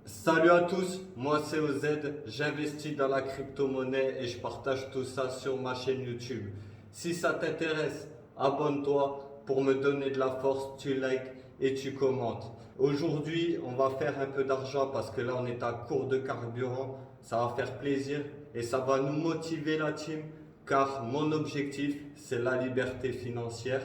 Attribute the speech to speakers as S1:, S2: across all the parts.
S1: Salut à tous, moi c'est OZ, j'investis dans la crypto-monnaie et je partage tout ça sur ma chaîne YouTube. Si ça t'intéresse, abonne-toi pour me donner de la force, tu likes et tu commentes. Aujourd'hui, on va faire un peu d'argent parce que là on est à court de carburant, ça va faire plaisir et ça va nous motiver la team car mon objectif c'est la liberté financière.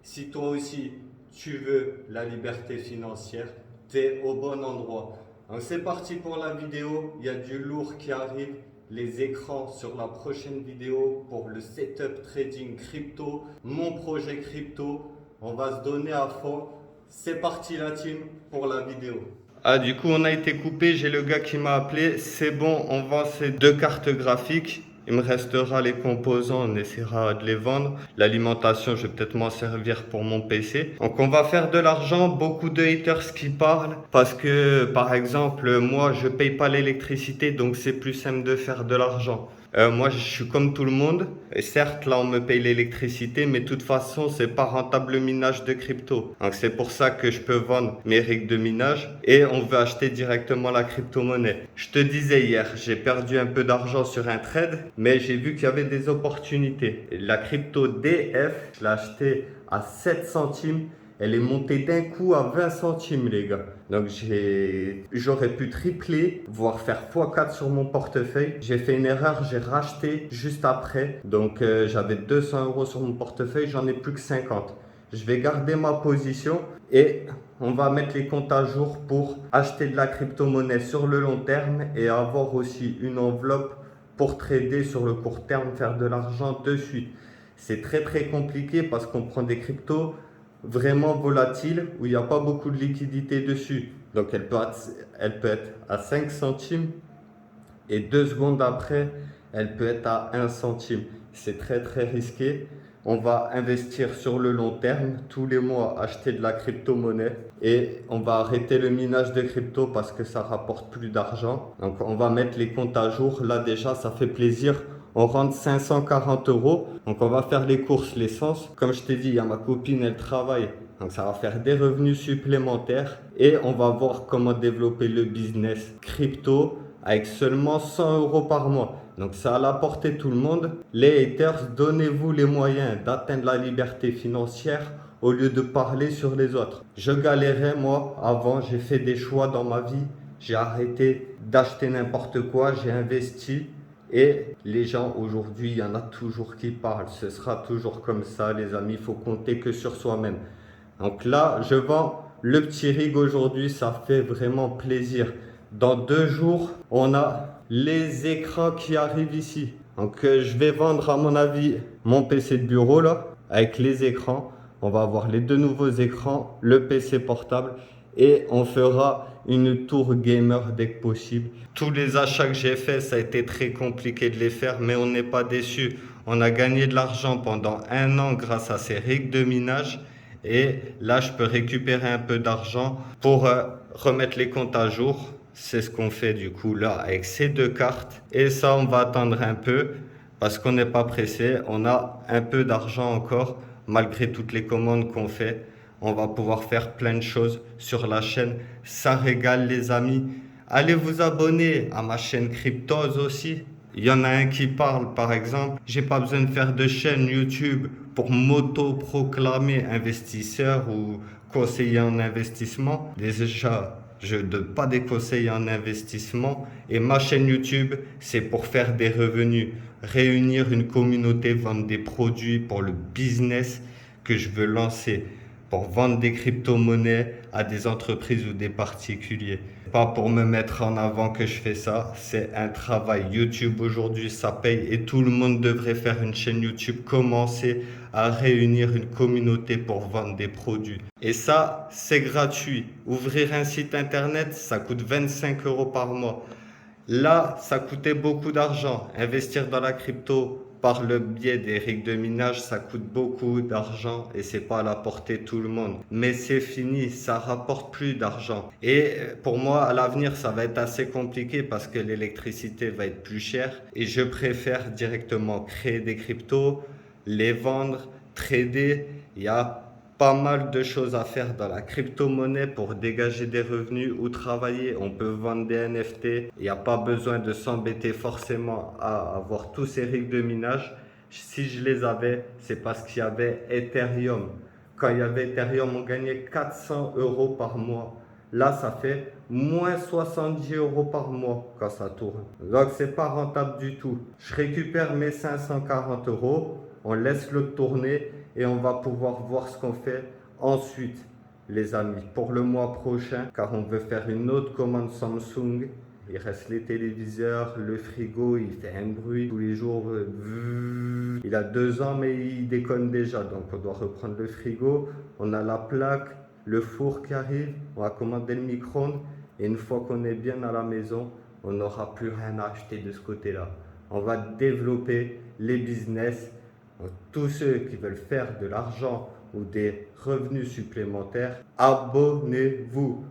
S1: Si toi aussi tu veux la liberté financière, t'es au bon endroit. Donc c'est parti pour la vidéo, il y a du lourd qui arrive, les écrans sur la prochaine vidéo pour le setup trading crypto, mon projet crypto, on va se donner à fond. C'est parti la team pour la vidéo. Ah, du coup, on a été coupé. J'ai le gars qui m'a appelé. C'est bon, on vend ces deux cartes graphiques. Il me restera les composants, on essaiera de les vendre. L'alimentation, je vais peut-être m'en servir pour mon PC. Donc, on va faire de l'argent. Beaucoup de haters qui parlent parce que, par exemple, moi, je paye pas l'électricité, donc c'est plus simple de faire de l'argent. Moi, je suis comme tout le monde. Et certes, là, on me paye l'électricité, mais de toute façon, c'est pas rentable le minage de crypto. Donc, c'est pour ça que je peux vendre mes rigs de minage et on veut acheter directement la crypto-monnaie. Je te disais hier, j'ai perdu un peu d'argent sur un trade, mais j'ai vu qu'il y avait des opportunités. La crypto DF, je l'ai acheté à 7 centimes. Elle est montée d'un coup à 20 centimes, les gars. Donc, j'aurais pu tripler, voire faire x4 sur mon portefeuille. J'ai fait une erreur, j'ai racheté juste après. Donc, j'avais 200 euros sur mon portefeuille, j'en ai plus que 50. Je vais garder ma position et on va mettre les comptes à jour pour acheter de la crypto-monnaie sur le long terme et avoir aussi une enveloppe pour trader sur le court terme, faire de l'argent de suite. C'est très très compliqué parce qu'on prend des cryptos vraiment volatiles où il n'y a pas beaucoup de liquidité dessus. Donc elle peut être à 5 centimes et 2 secondes après, elle peut être à 1 centime. C'est très très risqué. On va investir sur le long terme, tous les mois acheter de la crypto-monnaie et on va arrêter le minage de crypto parce que ça rapporte plus d'argent. Donc on va mettre les comptes à jour. Là déjà, ça fait plaisir. On rentre 540 euros. Donc on va faire les courses, l'essence. Comme je t'ai dit, il y a ma copine, elle travaille. Donc ça va faire des revenus supplémentaires et on va voir comment développer le business crypto avec seulement 100 euros par mois. Donc ça à la portée de tout le monde. Les haters, donnez-vous les moyens d'atteindre la liberté financière au lieu de parler sur les autres. Je galérais moi avant, j'ai fait des choix dans ma vie. J'ai arrêté d'acheter n'importe quoi, j'ai investi. Et les gens aujourd'hui, il y en a toujours qui parlent. Ce sera toujours comme ça, les amis. Il faut compter que sur soi-même. Donc là, je vends le petit rig aujourd'hui. Ça fait vraiment plaisir. Dans 2 jours, on a les écrans qui arrivent ici. Donc je vais vendre à mon avis mon PC de bureau là, avec les écrans. On va avoir les deux nouveaux écrans, le PC portable et on fera une tour gamer dès que possible. Tous les achats que j'ai faits, ça a été très compliqué de les faire, mais on n'est pas déçu. On a gagné de l'argent pendant 1 an grâce à ces rigs de minage. Et là, je peux récupérer un peu d'argent pour remettre les comptes à jour. C'est ce qu'on fait du coup là avec ces deux cartes. Et ça, on va attendre un peu parce qu'on n'est pas pressé. On a un peu d'argent encore malgré toutes les commandes qu'on fait. On va pouvoir faire plein de choses sur la chaîne. Ça régale les amis. Allez vous abonner à ma chaîne Cryptos aussi. Il y en a un qui parle par exemple. J'ai pas besoin de faire de chaîne YouTube pour m'auto-proclamer investisseur ou conseiller en investissement. Déjà, je ne donne pas des conseils en investissement. Et ma chaîne YouTube, c'est pour faire des revenus, réunir une communauté, vendre des produits pour le business que je veux lancer, pour vendre des crypto-monnaies à des entreprises ou des particuliers. Pas pour me mettre en avant que je fais ça, c'est un travail. YouTube aujourd'hui, ça paye et tout le monde devrait faire une chaîne YouTube, commencer à réunir une communauté pour vendre des produits. Et ça, c'est gratuit. Ouvrir un site internet, ça coûte 25 euros par mois. Là, ça coûtait beaucoup d'argent. Investir dans la crypto par le biais des rigs de minage, ça coûte beaucoup d'argent et c'est pas à la portée de tout le monde. Mais c'est fini, ça rapporte plus d'argent. Et pour moi, à l'avenir, ça va être assez compliqué parce que l'électricité va être plus chère et je préfère directement créer des cryptos, les vendre, trader. Il y a pas mal de choses à faire dans la crypto-monnaie pour dégager des revenus ou travailler. On peut vendre des NFT. Il n'y a pas besoin de s'embêter forcément à avoir tous ces rigs de minage. Si je les avais, c'est parce qu'il y avait Ethereum. Quand il y avait Ethereum, on gagnait 400 € par mois. Là, ça fait moins 70 € par mois quand ça tourne. Donc, c'est pas rentable du tout. Je récupère mes 540 €, on laisse l'autre tourner et on va pouvoir voir ce qu'on fait ensuite, les amis, pour le mois prochain, car on veut faire une autre commande Samsung. Il reste les téléviseurs, le frigo, il fait un bruit tous les jours. Il a 2 ans, mais il déconne déjà. Donc, on doit reprendre le frigo. On a la plaque, le four qui arrive. On va commander le micro-ondes. Et une fois qu'on est bien à la maison, on n'aura plus rien à acheter de ce côté-là. On va développer les business. Tous ceux qui veulent faire de l'argent ou des revenus supplémentaires, abonnez-vous.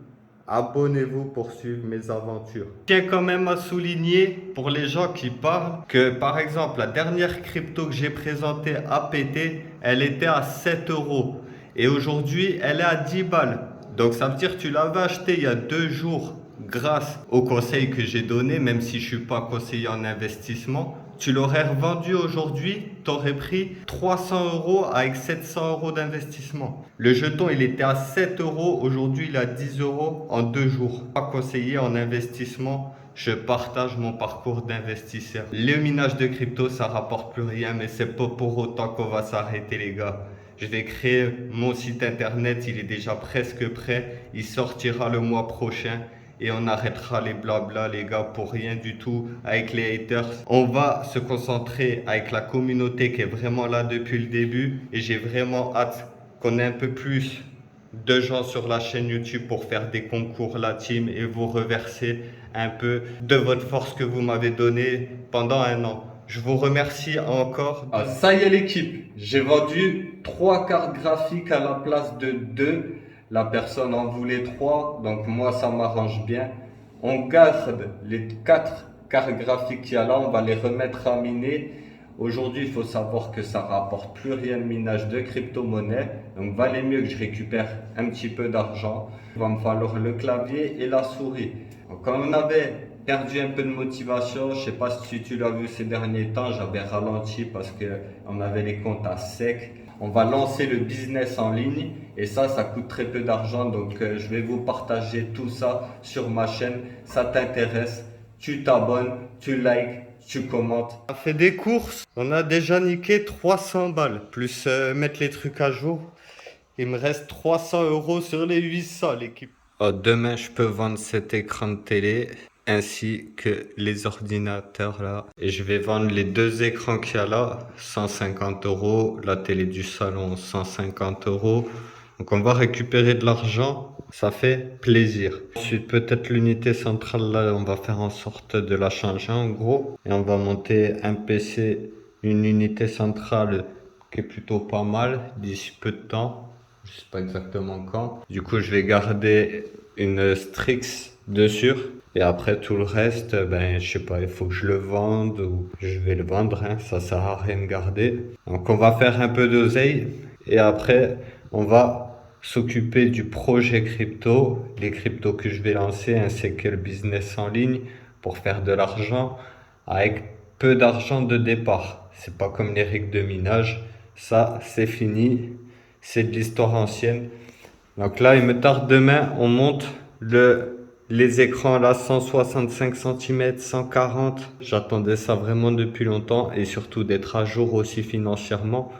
S1: Abonnez-vous pour suivre mes aventures. Je tiens quand même à souligner pour les gens qui parlent que par exemple la dernière crypto que j'ai présentée à PT, elle était à 7 € et aujourd'hui elle est à 10 balles. Donc ça veut dire que tu l'avais acheté il y a 2 jours grâce aux conseils que j'ai donnés, même si je ne suis pas conseiller en investissement. Tu l'aurais revendu aujourd'hui, tu aurais pris 300 € avec 700 € d'investissement. Le jeton, il était à 7 €, aujourd'hui il est à 10 € en 2 jours. Pas conseiller en investissement, je partage mon parcours d'investisseur. Le minage de crypto, ça rapporte plus rien, mais c'est pas pour autant qu'on va s'arrêter les gars. Je vais créer mon site internet, il est déjà presque prêt, il sortira le mois prochain. Et on arrêtera les blabla les gars pour rien du tout avec les haters. On va se concentrer avec la communauté qui est vraiment là depuis le début. Et j'ai vraiment hâte qu'on ait un peu plus de gens sur la chaîne YouTube pour faire des concours la team et vous reverser un peu de votre force que vous m'avez donnée pendant 1 an. Je vous remercie encore. Ah, ça y est l'équipe, j'ai vendu 3 cartes graphiques à la place de 2. La personne en voulait 3, donc moi ça m'arrange bien. On garde les 4 cartes graphiques qu'il y a là, on va les remettre à miner. Aujourd'hui, il faut savoir que ça rapporte plus rien de minage de crypto-monnaie. Donc valait mieux que je récupère un petit peu d'argent. Il va me falloir le clavier et la souris. Donc, quand on avait perdu un peu de motivation, je sais pas si tu l'as vu ces derniers temps, j'avais ralenti parce qu'on avait les comptes à sec. On va lancer le business en ligne et ça coûte très peu d'argent. Donc, je vais vous partager tout ça sur ma chaîne. Ça t'intéresse, tu t'abonnes, tu likes, tu commentes. On a fait des courses, on a déjà niqué 300 balles. Plus mettre les trucs à jour, il me reste 300 € sur les 800 l'équipe. Oh, demain, je peux vendre cet écran de télé ainsi que les ordinateurs là. Et je vais vendre les 2 écrans qu'il y a là, 150 €. La télé du salon, 150 €. Donc on va récupérer de l'argent, ça fait plaisir. Ensuite peut-être l'unité centrale là, on va faire en sorte de la changer en gros. Et on va monter un PC, une unité centrale qui est plutôt pas mal d'ici peu de temps. Je sais pas exactement quand. Du coup je vais garder une Strix dessus. Et après tout le reste, ben je sais pas, il faut que je le vende ou je vais le vendre, hein, ça sert à rien de garder. Donc on va faire un peu d'oseille et après on va s'occuper du projet crypto, les cryptos que je vais lancer ainsi que le business en ligne pour faire de l'argent avec peu d'argent de départ. C'est pas comme les rigs de minage, ça c'est fini, c'est de l'histoire ancienne. Donc là il me tarde demain, on monte les écrans là, 165 cm, 140. J'attendais ça vraiment depuis longtemps et surtout d'être à jour aussi financièrement.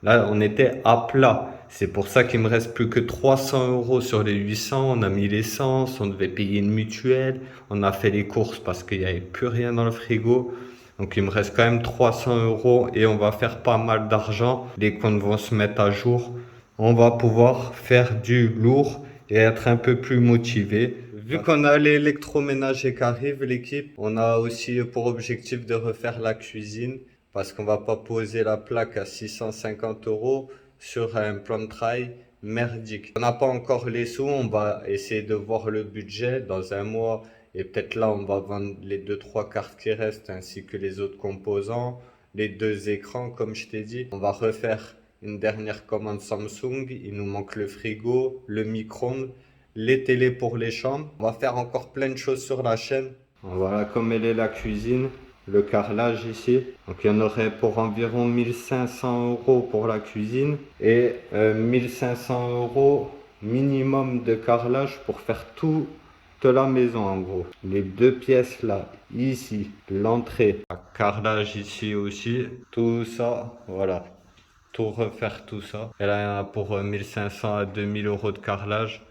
S1: Là, on était à plat. C'est pour ça qu'il me reste plus que 300 € sur les 800. On a mis l'essence, on devait payer une mutuelle. On a fait les courses parce qu'il n'y avait plus rien dans le frigo. Donc il me reste quand même 300 € et on va faire pas mal d'argent. Les comptes vont se mettre à jour. On va pouvoir faire du lourd et être un peu plus motivé. Vu qu'on a l'électroménager qui arrive, l'équipe, on a aussi pour objectif de refaire la cuisine parce qu'on va pas poser la plaque à 650 € sur un plan de travail merdique. On n'a pas encore les sous, on va essayer de voir le budget dans un mois et peut-être là on va vendre les 2-3 cartes qui restent ainsi que les autres composants, les 2 écrans comme je t'ai dit. On va refaire une dernière commande Samsung. Il nous manque le frigo, le micro-ondes, les télés pour les chambres. On va faire encore plein de choses sur la chaîne. Voilà comme elle est la cuisine, le carrelage ici. Donc il y en aurait pour environ 1500 euros pour la cuisine et 1500 euros minimum de carrelage pour faire toute la maison en gros. Les deux pièces là, ici, l'entrée, le carrelage ici aussi, tout ça, voilà. Tout refaire tout ça. Et là, il y en a pour 1500 à 2000 euros de carrelage.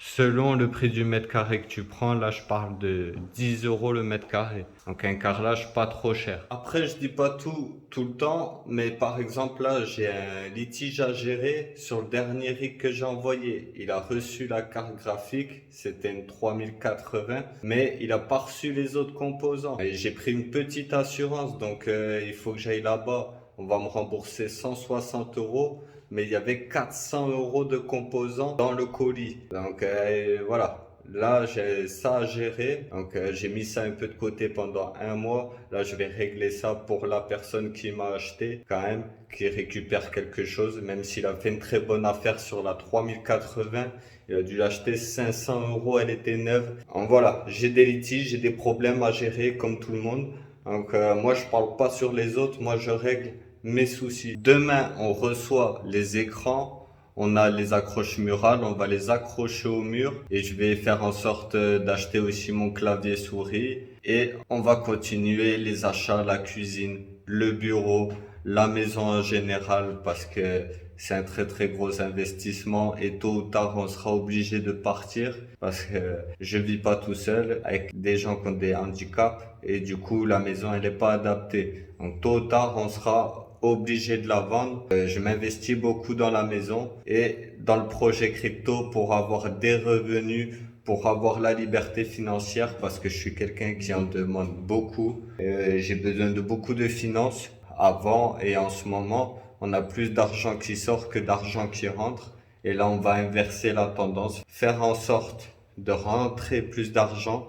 S1: Selon le prix du mètre carré que tu prends, là je parle de 10 euros le mètre carré. Donc un carrelage pas trop cher. Après je dis pas tout le temps, mais par exemple là j'ai un litige à gérer sur le dernier rig que j'ai envoyé. Il a reçu la carte graphique, c'était une 3080, mais il a pas reçu les autres composants. Et j'ai pris une petite assurance, donc il faut que j'aille là-bas. On va me rembourser 160 euros, mais il y avait 400 euros de composants dans le colis. Donc voilà, là j'ai ça à gérer. Donc j'ai mis ça un peu de côté pendant un mois. Là je vais régler ça pour la personne qui m'a acheté quand même, qui récupère quelque chose, même s'il a fait une très bonne affaire sur la 3080. Il a dû l'acheter 500 euros, elle était neuve. Donc voilà, j'ai des litiges, j'ai des problèmes à gérer comme tout le monde. Donc moi je parle pas sur les autres, moi je règle mes soucis. Demain on reçoit les écrans, on a les accroches murales, on va les accrocher au mur et je vais faire en sorte d'acheter aussi mon clavier souris et on va continuer les achats, la cuisine, le bureau, la maison en général parce que c'est un très gros investissement et tôt ou tard on sera obligé de partir parce que je vis pas tout seul avec des gens qui ont des handicaps et du coup la maison elle est pas adaptée. Donc tôt ou tard on sera obligé de la vendre. Je m'investis beaucoup dans la maison et dans le projet crypto pour avoir des revenus, pour avoir la liberté financière parce que je suis quelqu'un qui en demande beaucoup. J'ai besoin de beaucoup de finances avant et en ce moment. On a plus d'argent qui sort que d'argent qui rentre. Et là, on va inverser la tendance, faire en sorte de rentrer plus d'argent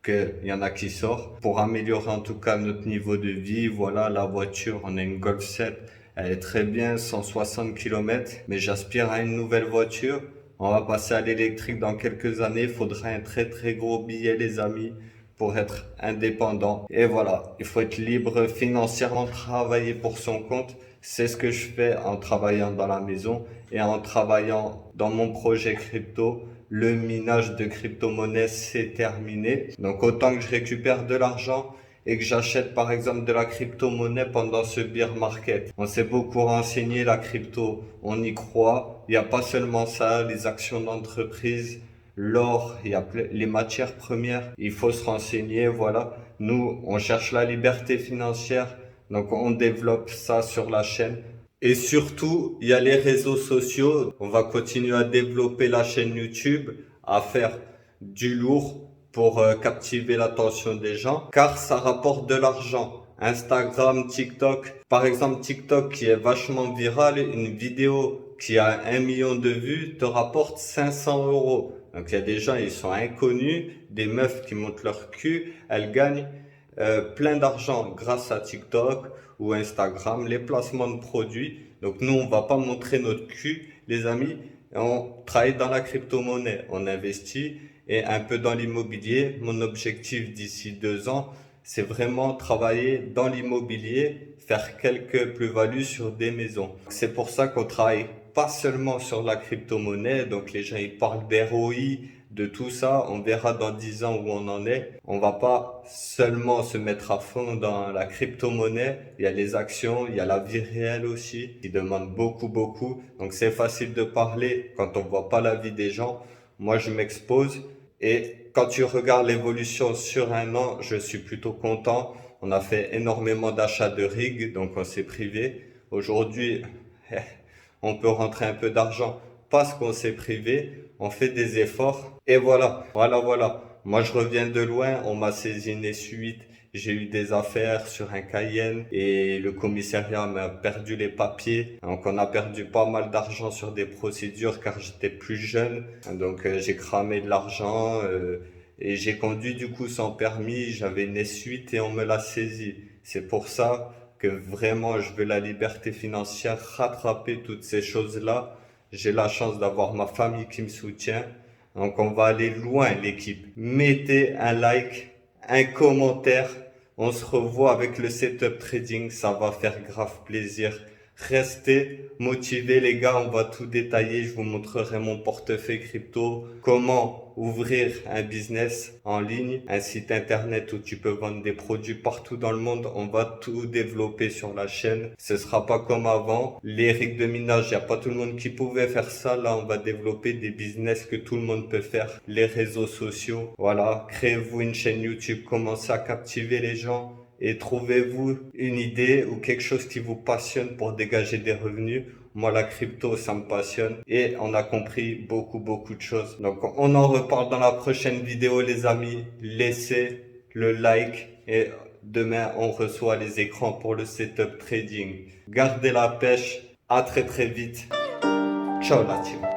S1: qu'il y en a qui sort pour améliorer en tout cas notre niveau de vie. Voilà, la voiture, on a une Golf 7, elle est très bien, 160 km, mais j'aspire à une nouvelle voiture. On va passer à l'électrique dans quelques années. Il faudra un très gros billet, les amis, pour être indépendant. Et voilà, il faut être libre financièrement, travailler pour son compte. C'est ce que je fais en travaillant dans la maison et en travaillant dans mon projet crypto. Le minage de crypto-monnaies, c'est terminé. Donc autant que je récupère de l'argent et que j'achète par exemple de la crypto-monnaie pendant ce bear market. On s'est beaucoup renseigné, la crypto, on y croit. Il n'y a pas seulement ça, les actions d'entreprise, l'or, il y a les matières premières. Il faut se renseigner, voilà. Nous, on cherche la liberté financière, donc on développe ça sur la chaîne. Et surtout, il y a les réseaux sociaux. On va continuer à développer la chaîne YouTube, à faire du lourd pour captiver l'attention des gens, car ça rapporte de l'argent. Instagram, TikTok. Par exemple, TikTok qui est vachement viral, une vidéo qui a 1 million de vues te rapporte 500 euros. Donc il y a des gens, ils sont inconnus, des meufs qui montent leur cul, elles gagnent plein d'argent grâce à TikTok ou Instagram, les placements de produits. Donc nous, on va pas montrer notre cul, les amis. On travaille dans la crypto-monnaie, on investit et un peu dans l'immobilier. Mon objectif d'ici 2 ans, c'est vraiment travailler dans l'immobilier, faire quelques plus-values sur des maisons. C'est pour ça qu'on travaille pas seulement sur la crypto-monnaie. Donc les gens, ils parlent d'ROI, de tout ça, on verra dans 10 ans où on en est. On va pas seulement se mettre à fond dans la crypto-monnaie. Il y a les actions, il y a la vie réelle aussi, qui demande beaucoup. Donc c'est facile de parler quand on voit pas la vie des gens. Moi, je m'expose et quand tu regardes l'évolution sur un an, je suis plutôt content. On a fait énormément d'achats de rigs, donc on s'est privé. Aujourd'hui, on peut rentrer un peu d'argent parce qu'on s'est privé. On fait des efforts et voilà. Moi, je reviens de loin. On m'a saisi une S8. J'ai eu des affaires sur un Cayenne et le commissariat m'a perdu les papiers. Donc, on a perdu pas mal d'argent sur des procédures car j'étais plus jeune. Donc, j'ai cramé de l'argent et j'ai conduit du coup sans permis. J'avais une S8 et on me l'a saisi. C'est pour ça, que vraiment je veux la liberté financière, rattraper toutes ces choses-là. J'ai la chance d'avoir ma famille qui me soutient. Donc on va aller loin l'équipe. Mettez un like, un commentaire. On se revoit avec le setup trading, ça va faire grave plaisir. Restez motivés les gars, on va tout détailler, je vous montrerai mon portefeuille crypto, comment ouvrir un business en ligne, un site internet où tu peux vendre des produits partout dans le monde, on va tout développer sur la chaîne. Ce sera pas comme avant, les règles de minage, il n'y a pas tout le monde qui pouvait faire ça, là on va développer des business que tout le monde peut faire, les réseaux sociaux, voilà, créez-vous une chaîne YouTube, commencez à captiver les gens. Et trouvez-vous une idée ou quelque chose qui vous passionne pour dégager des revenus. Moi, la crypto, ça me passionne et on a compris beaucoup de choses. Donc, on en reparle dans la prochaine vidéo, les amis. Laissez le like et demain, on reçoit les écrans pour le setup trading. Gardez la pêche. À très vite. Ciao la team.